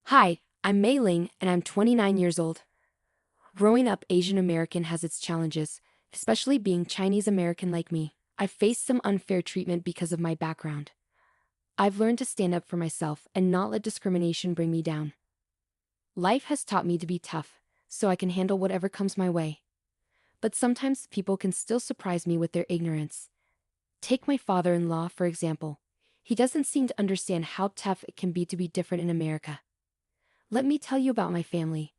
Hi, I'm Mei Ling, and I'm 29 years old. Growing up Asian American has its challenges, especially being Chinese American like me. I've faced some unfair treatment because of my background. I've learned to stand up for myself and not let discrimination bring me down. Life has taught me to be tough, so I can handle whatever comes my way. But sometimes people can still surprise me with their ignorance. Take my father-in-law, for example. He doesn't seem to understand how tough it can be to be different in America. Let me tell you about my family.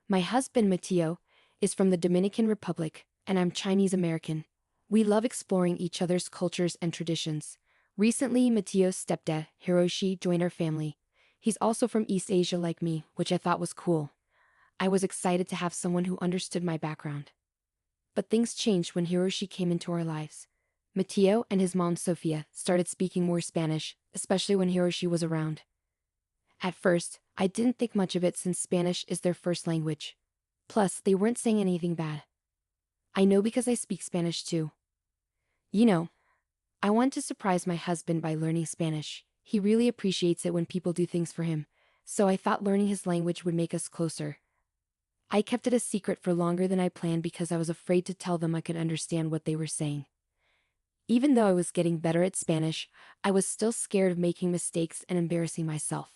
My husband, Mateo, is from the Dominican Republic, and I'm Chinese American. We love exploring each other's cultures and traditions. Recently, Mateo's stepdad, Hiroshi, joined our family. He's also from East Asia like me, which I thought was cool. I was excited to have someone who understood my background. But things changed when Hiroshi came into our lives. Mateo and his mom, Sofia, started speaking more Spanish, especially when Hiroshi was around. At first, I didn't think much of it since Spanish is their first language. Plus, they weren't saying anything bad. I know because I speak Spanish too. You know, I want to surprise my husband by learning Spanish. He really appreciates it when people do things for him, so I thought learning his language would make us closer. I kept it a secret for longer than I planned because I was afraid to tell them I could understand what they were saying. Even though I was getting better at Spanish, I was still scared of making mistakes and embarrassing myself.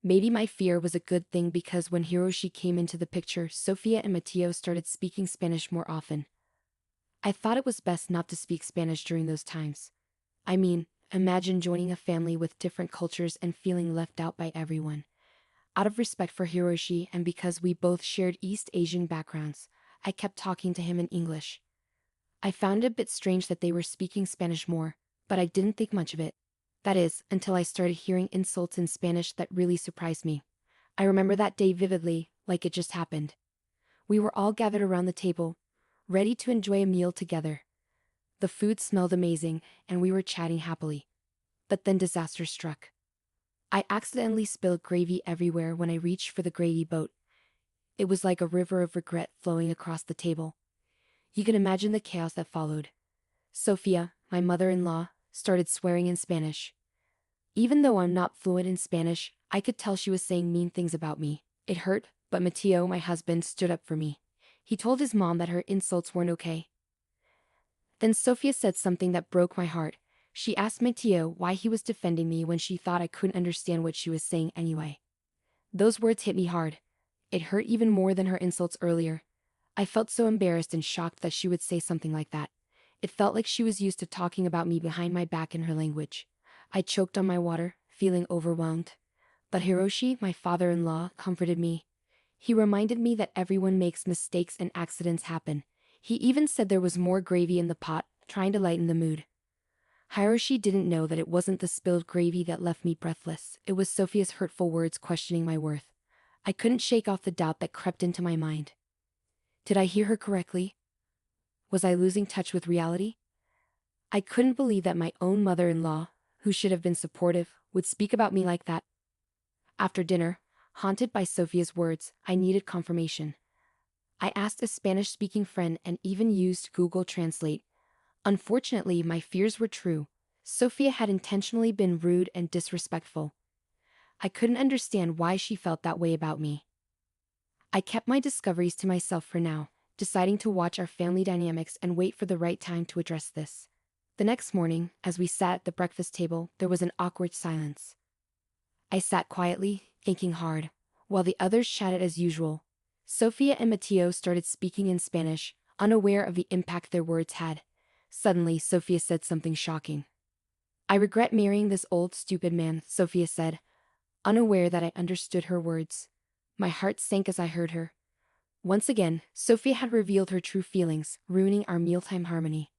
Maybe my fear was a good thing because when Hiroshi came into the picture, Sofia and Mateo started speaking Spanish more often. I thought it was best not to speak Spanish during those times. I mean, imagine joining a family with different cultures and feeling left out by everyone. Out of respect for Hiroshi and because we both shared East Asian backgrounds, I kept talking to him in English. I found it a bit strange that they were speaking Spanish more, but I didn't think much of it. That is, until I started hearing insults in Spanish that really surprised me. I remember that day vividly, like it just happened. We were all gathered around the table, ready to enjoy a meal together. The food smelled amazing, and we were chatting happily. But then disaster struck. I accidentally spilled gravy everywhere when I reached for the gravy boat. It was like a river of regret flowing across the table. You can imagine the chaos that followed. Sofia, my mother-in-law, started swearing in Spanish. Even though I'm not fluent in Spanish, I could tell she was saying mean things about me. It hurt, but Mateo, my husband, stood up for me. He told his mom that her insults weren't okay. Then Sofia said something that broke my heart. She asked Mateo why he was defending me when she thought I couldn't understand what she was saying anyway. Those words hit me hard. It hurt even more than her insults earlier. I felt so embarrassed and shocked that she would say something like that. It felt like she was used to talking about me behind my back in her language. I choked on my water, feeling overwhelmed. But Hiroshi, my father-in-law, comforted me. He reminded me that everyone makes mistakes and accidents happen. He even said there was more gravy in the pot, trying to lighten the mood. Hiroshi didn't know that it wasn't the spilled gravy that left me breathless. It was Sophia's hurtful words questioning my worth. I couldn't shake off the doubt that crept into my mind. Did I hear her correctly? Was I losing touch with reality? I couldn't believe that my own mother-in-law, who should have been supportive, would speak about me like that. After dinner, haunted by Sophia's words, I needed confirmation. I asked a Spanish-speaking friend and even used Google Translate. Unfortunately, my fears were true. Sophia had intentionally been rude and disrespectful. I couldn't understand why she felt that way about me. I kept my discoveries to myself for now, deciding to watch our family dynamics and wait for the right time to address this. The next morning, as we sat at the breakfast table, there was an awkward silence. I sat quietly, thinking hard, while the others chatted as usual. Sofia and Mateo started speaking in Spanish, unaware of the impact their words had. Suddenly, Sofia said something shocking. "I regret marrying this old, stupid man," Sofia said, unaware that I understood her words. My heart sank as I heard her. Once again, Sofia had revealed her true feelings, ruining our mealtime harmony.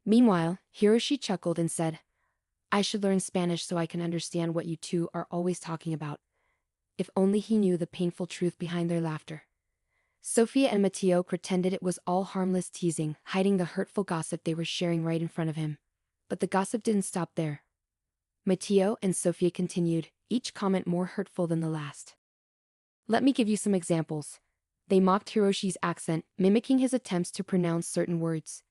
Meanwhile, Hiroshi chuckled and said, "I should learn Spanish so I can understand what you two are always talking about." If only he knew the painful truth behind their laughter. Sofia and Mateo pretended it was all harmless teasing, hiding the hurtful gossip they were sharing right in front of him. But the gossip didn't stop there. Mateo and Sofia continued, each comment more hurtful than the last. Let me give you some examples. They mocked Hiroshi's accent, mimicking his attempts to pronounce certain words.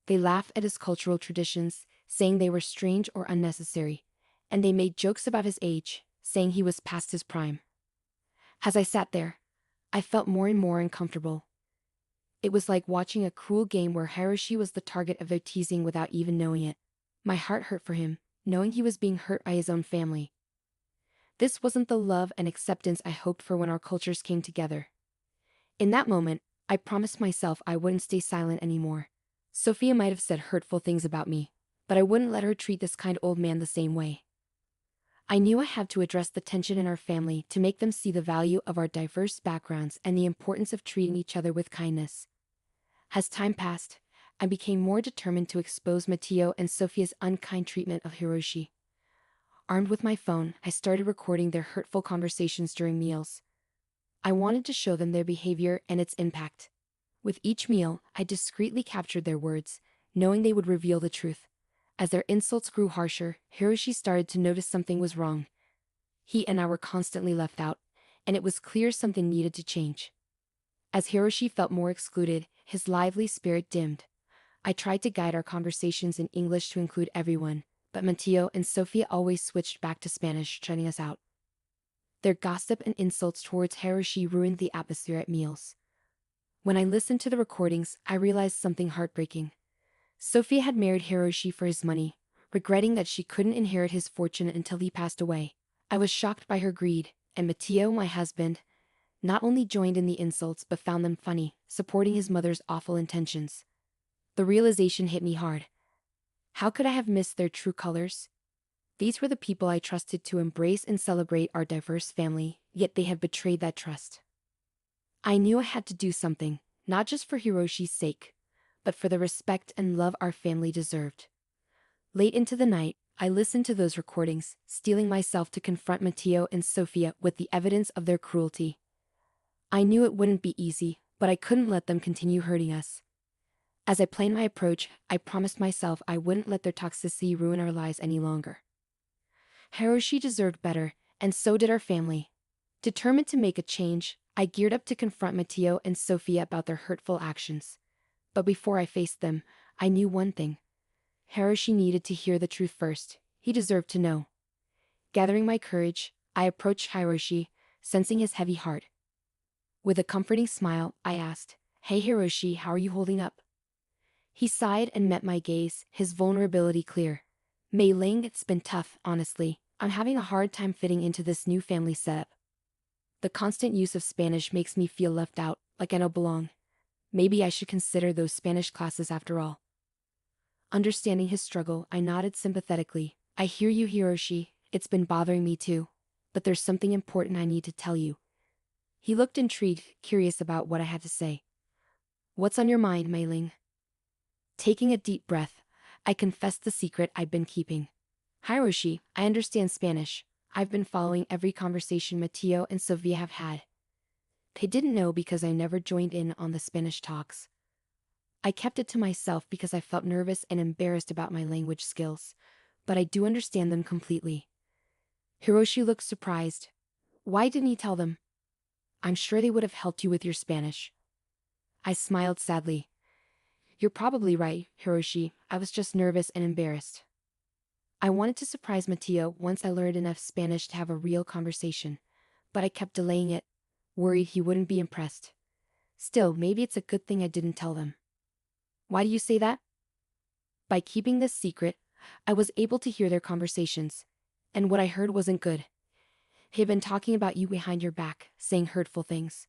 They laughed at his cultural traditions, saying they were strange or unnecessary. And they made jokes about his age, saying he was past his prime. As I sat there, I felt more and more uncomfortable. It was like watching a cruel game where Hiroshi was the target of their teasing without even knowing it. My heart hurt for him, knowing he was being hurt by his own family. This wasn't the love and acceptance I hoped for when our cultures came together. In that moment, I promised myself I wouldn't stay silent anymore. Sophia might have said hurtful things about me, but I wouldn't let her treat this kind old man the same way. I knew I had to address the tension in our family to make them see the value of our diverse backgrounds and the importance of treating each other with kindness. As time passed, I became more determined to expose Matteo and Sophia's unkind treatment of Hiroshi. Armed with my phone, I started recording their hurtful conversations during meals. I wanted to show them their behavior and its impact. With each meal, I discreetly captured their words, knowing they would reveal the truth. As their insults grew harsher, Hiroshi started to notice something was wrong. He and I were constantly left out, and it was clear something needed to change. As Hiroshi felt more excluded, his lively spirit dimmed. I tried to guide our conversations in English to include everyone, but Matteo and Sophia always switched back to Spanish, shutting us out. Their gossip and insults towards Hiroshi ruined the atmosphere at meals. When I listened to the recordings, I realized something heartbreaking. Sophia had married Hiroshi for his money, regretting that she couldn't inherit his fortune until he passed away. I was shocked by her greed, and Matteo, my husband, not only joined in the insults but found them funny, supporting his mother's awful intentions. The realization hit me hard. How could I have missed their true colors? These were the people I trusted to embrace and celebrate our diverse family, yet they had betrayed that trust. I knew I had to do something, not just for Hiroshi's sake, but for the respect and love our family deserved. Late into the night, I listened to those recordings, steeling myself to confront Matteo and Sophia with the evidence of their cruelty. I knew it wouldn't be easy, but I couldn't let them continue hurting us. As I planned my approach, I promised myself I wouldn't let their toxicity ruin our lives any longer. Hiroshi deserved better, and so did our family. Determined to make a change, I geared up to confront Matteo and Sophia about their hurtful actions. But before I faced them, I knew one thing. Hiroshi needed to hear the truth first. He deserved to know. Gathering my courage, I approached Hiroshi, sensing his heavy heart. With a comforting smile, I asked, "Hey Hiroshi, how are you holding up?" He sighed and met my gaze, his vulnerability clear. "Mei Ling, it's been tough, honestly. I'm having a hard time fitting into this new family setup. The constant use of Spanish makes me feel left out, like I don't belong. Maybe I should consider those Spanish classes after all." Understanding his struggle, I nodded sympathetically. "I hear you, Hiroshi. It's been bothering me too. But there's something important I need to tell you." He looked intrigued, curious about what I had to say. "What's on your mind, Mei Ling?" Taking a deep breath, I confessed the secret I'd been keeping. "Hiroshi, I understand Spanish. I've been following every conversation Matteo and Sofia have had. They didn't know because I never joined in on the Spanish talks. I kept it to myself because I felt nervous and embarrassed about my language skills, but I do understand them completely." Hiroshi looked surprised. "Why didn't he tell them?" "I'm sure they would have helped you with your Spanish." I smiled sadly. "You're probably right, Hiroshi. I was just nervous and embarrassed. I wanted to surprise Matteo once I learned enough Spanish to have a real conversation, but I kept delaying it, worried he wouldn't be impressed. Still, maybe it's a good thing I didn't tell them." "Why do you say that?" "By keeping this secret, I was able to hear their conversations, and what I heard wasn't good. They'd been talking about you behind your back, saying hurtful things.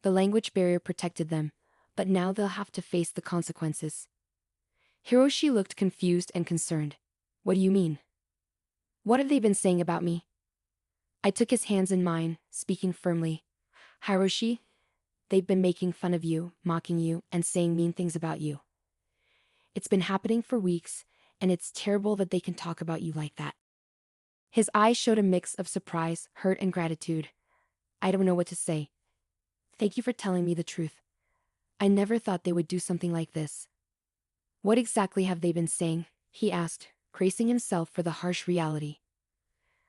The language barrier protected them, but now they'll have to face the consequences." Hiroshi looked confused and concerned. "What do you mean? What have they been saying about me?" I took his hands in mine, speaking firmly. "Hiroshi, they've been making fun of you, mocking you, and saying mean things about you. It's been happening for weeks, and it's terrible that they can talk about you like that." His eyes showed a mix of surprise, hurt, and gratitude. I don't know what to say. "Thank you for telling me the truth. I never thought they would do something like this." "What exactly have they been saying?" he asked, bracing himself for the harsh reality.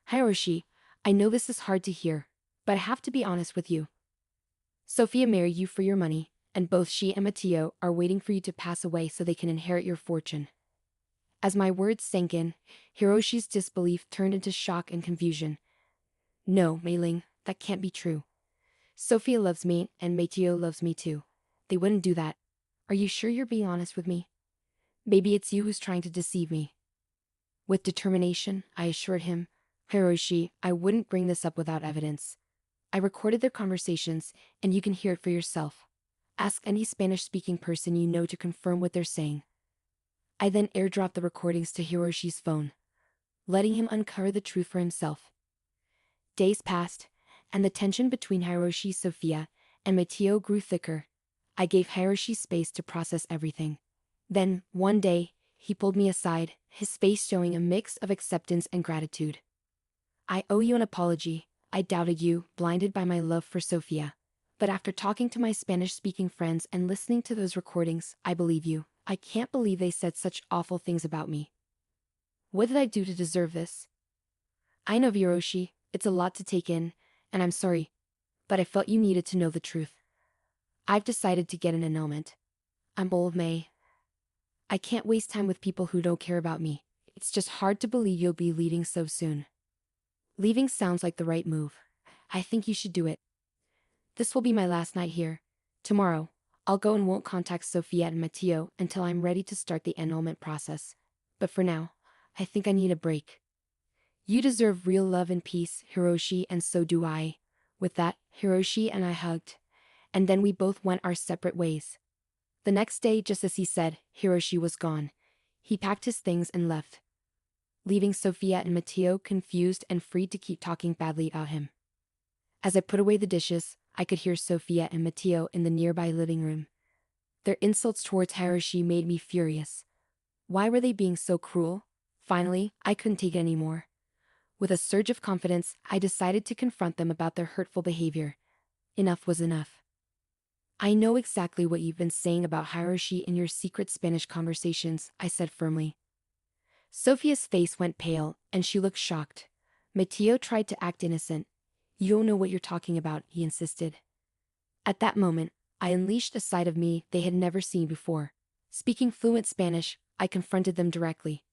"Hiroshi, I know this is hard to hear, but I have to be honest with you. Sophia married you for your money, and both she and Matteo are waiting for you to pass away so they can inherit your fortune." As my words sank in, Hiroshi's disbelief turned into shock and confusion. "No, Mei Ling, that can't be true. Sophia loves me, and Mateo loves me too. They wouldn't do that. Are you sure you're being honest with me? Maybe it's you who's trying to deceive me. With determination, I assured him, Hiroshi, I wouldn't bring this up without evidence. I recorded their conversations, and you can hear it for yourself. Ask any Spanish-speaking person you know to confirm what they're saying. I then airdropped the recordings to Hiroshi's phone, letting him uncover the truth for himself. Days passed, and the tension between Hiroshi, Sophia, and Mateo grew thicker. I gave Hiroshi space to process everything. Then, one day, he pulled me aside, his face showing a mix of acceptance and gratitude. I owe you an apology. I doubted you, blinded by my love for Sophia. But after talking to my Spanish-speaking friends and listening to those recordings, I believe you. I can't believe they said such awful things about me. What did I do to deserve this? I know, Hiroshi, it's a lot to take in, and I'm sorry, but I felt you needed to know the truth. I've decided to get an annulment. I'm old, May. I can't waste time with people who don't care about me. It's just hard to believe you'll be leaving so soon. Leaving sounds like the right move. I think you should do it. This will be my last night here. Tomorrow, I'll go and won't contact Sophia and Mateo until I'm ready to start the annulment process. But for now, I think I need a break. You deserve real love and peace, Hiroshi, and so do I. With that, Hiroshi and I hugged. And then we both went our separate ways. The next day, just as he said, Hiroshi was gone. He packed his things and left, leaving Sophia and Mateo confused and free to keep talking badly about him. As I put away the dishes, I could hear Sophia and Mateo in the nearby living room. Their insults towards Hiroshi made me furious. Why were they being so cruel? Finally, I couldn't take it anymore. With a surge of confidence, I decided to confront them about their hurtful behavior. Enough was enough. I know exactly what you've been saying about Hiroshi in your secret Spanish conversations, I said firmly. Sophia's face went pale, and she looked shocked. Mateo tried to act innocent. You don't know what you're talking about, he insisted. At that moment, I unleashed a side of me they had never seen before. Speaking fluent Spanish, I confronted them directly.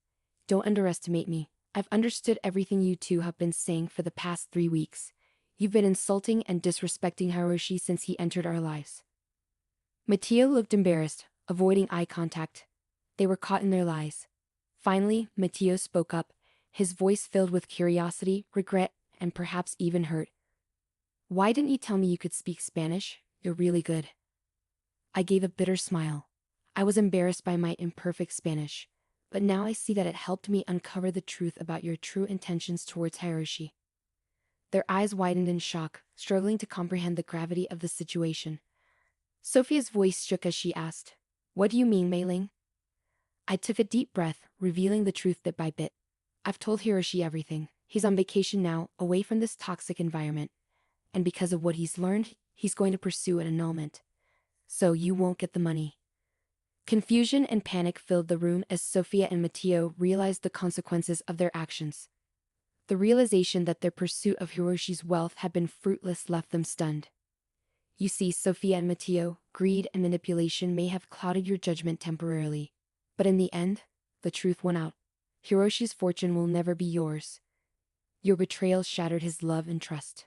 Don't underestimate me. I've understood everything you two have been saying for the past 3 weeks. You've been insulting and disrespecting Hiroshi since he entered our lives. Mateo looked embarrassed, avoiding eye contact. They were caught in their lies. Finally, Mateo spoke up, his voice filled with curiosity, regret, and perhaps even hurt. Why didn't you tell me you could speak Spanish? You're really good. I gave a bitter smile. I was embarrassed by my imperfect Spanish, but now I see that it helped me uncover the truth about your true intentions towards Hiroshi. Their eyes widened in shock, struggling to comprehend the gravity of the situation. Sophia's voice shook as she asked, What do you mean, Mei-ling? I took a deep breath, revealing the truth bit by bit. I've told Hiroshi everything. He's on vacation now, away from this toxic environment. And because of what he's learned, he's going to pursue an annulment. So you won't get the money. Confusion and panic filled the room as Sophia and Mateo realized the consequences of their actions. The realization that their pursuit of Hiroshi's wealth had been fruitless left them stunned. You see, Sophia and Mateo, greed and manipulation may have clouded your judgment temporarily. But in the end, the truth won out. Hiroshi's fortune will never be yours. Your betrayal shattered his love and trust.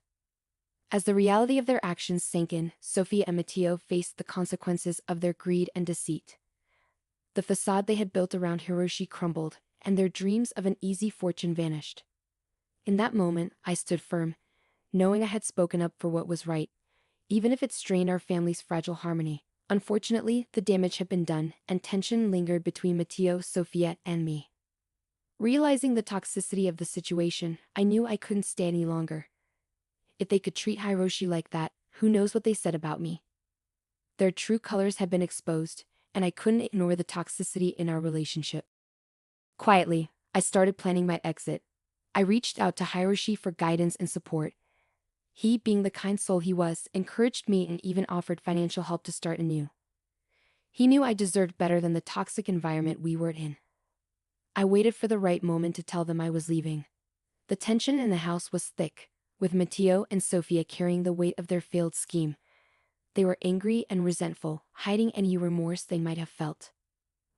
As the reality of their actions sank in, Sophia and Mateo faced the consequences of their greed and deceit. The facade they had built around Hiroshi crumbled, and their dreams of an easy fortune vanished. In that moment, I stood firm, knowing I had spoken up for what was right, even if it strained our family's fragile harmony. Unfortunately, the damage had been done, and tension lingered between Mateo, Sophia, and me. Realizing the toxicity of the situation, I knew I couldn't stay any longer. If they could treat Hiroshi like that, who knows what they said about me? Their true colors had been exposed, and I couldn't ignore the toxicity in our relationship. Quietly, I started planning my exit. I reached out to Hiroshi for guidance and support. He, being the kind soul he was, encouraged me and even offered financial help to start anew. He knew I deserved better than the toxic environment we were in. I waited for the right moment to tell them I was leaving. The tension in the house was thick, with Mateo and Sophia carrying the weight of their failed scheme. They were angry and resentful, hiding any remorse they might have felt.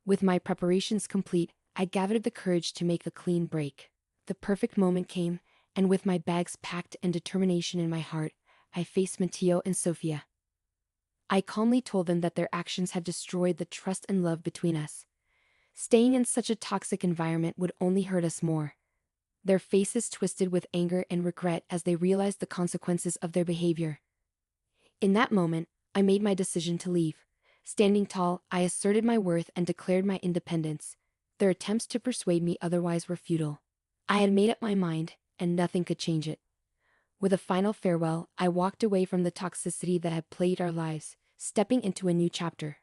With my preparations complete, I gathered the courage to make a clean break. The perfect moment came, and with my bags packed and determination in my heart, I faced Mateo and Sophia. I calmly told them that their actions had destroyed the trust and love between us. Staying in such a toxic environment would only hurt us more. Their faces twisted with anger and regret as they realized the consequences of their behavior. In that moment, I made my decision to leave. Standing tall, I asserted my worth and declared my independence. Their attempts to persuade me otherwise were futile. I had made up my mind, and nothing could change it. With a final farewell, I walked away from the toxicity that had plagued our lives, stepping into a new chapter.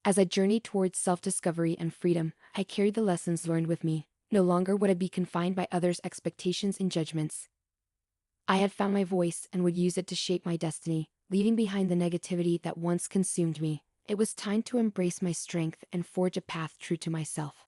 As I journeyed towards self-discovery and freedom, I carried the lessons learned with me. No longer would I be confined by others' expectations and judgments. I had found my voice and would use it to shape my destiny, leaving behind the negativity that once consumed me. It was time to embrace my strength and forge a path true to myself.